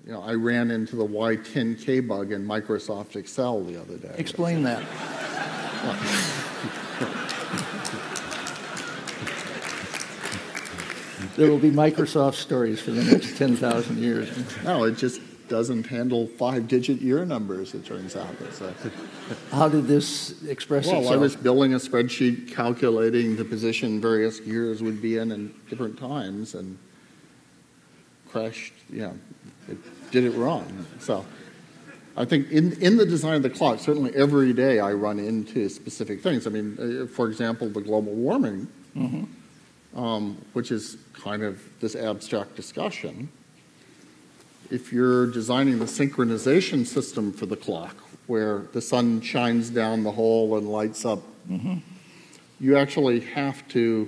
I ran into the Y10K bug in Microsoft Excel the other day. Explain that. There will be Microsoft stories for the next 10,000 years. No, it just doesn't handle 5-digit year numbers, it turns out. How did this express itself? Well, I was building a spreadsheet calculating the position various years would be in different times, and crashed, it did it wrong. So I think in the design of the clock, certainly every day I run into specific things. I mean, for example, the global warming, which is kind of this abstract discussion. If you're designing the synchronization system for the clock, where the sun shines down the hole and lights up, you actually have to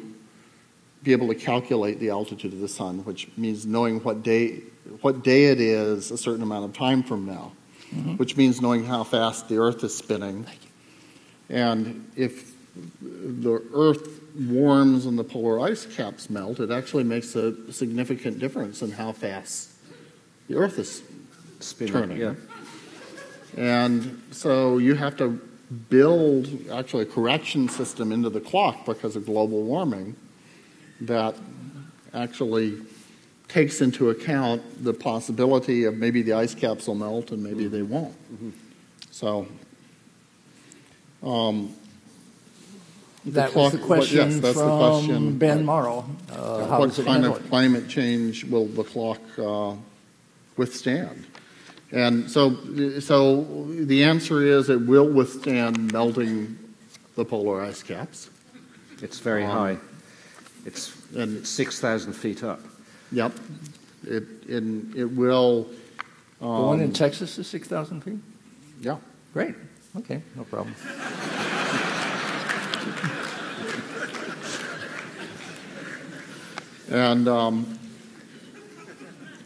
be able to calculate the altitude of the sun, which means knowing what day it is a certain amount of time from now, which means knowing how fast the Earth is spinning. And if the Earth warms and the polar ice caps melt, it actually makes a significant difference in how fast the Earth is turning. Yeah. And so you have to build actually a correction system into the clock because of global warming that actually takes into account the possibility of maybe the ice caps will melt and maybe they won't. So that was the question that's from the question. Ben Morrow. What kind of climate change will the clock withstand? And so the answer is it will withstand melting the polar ice caps. It's very high. It's 6,000 feet up. Yep. It will. The one in Texas is 6,000 feet? Yeah. Great. Okay, no problem. And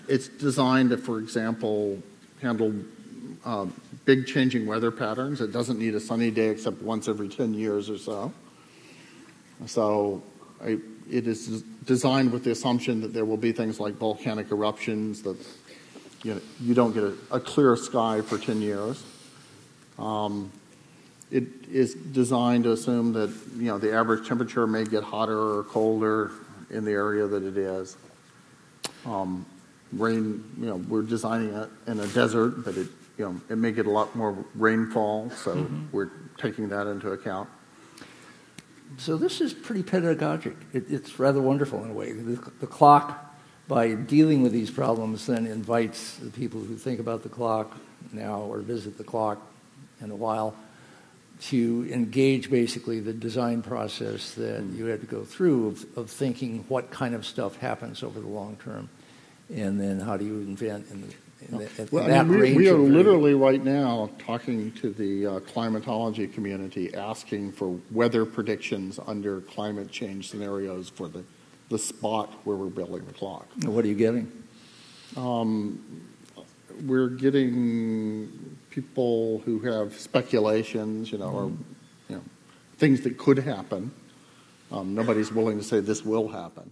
it's designed to, for example, handle big changing weather patterns. It doesn't need a sunny day except once every 10 years or so. So it is designed with the assumption that there will be things like volcanic eruptions, that you don't get a clear sky for 10 years. It is designed to assume that the average temperature may get hotter or colder in the area that it is. Rain, we're designing it in a desert, but it may get a lot more rainfall, so we're taking that into account. So this is pretty pedagogic. It's rather wonderful in a way. The clock, by dealing with these problems, then invites the people who think about the clock now or visit the clock in a while to engage basically the design process that you had to go through of thinking what kind of stuff happens over the long term, and then how do you invent we are literally right now talking to the climatology community, asking for weather predictions under climate change scenarios for the spot where we're building the clock. What are you getting? We're getting people who have speculations, or things that could happen. Nobody's willing to say this will happen.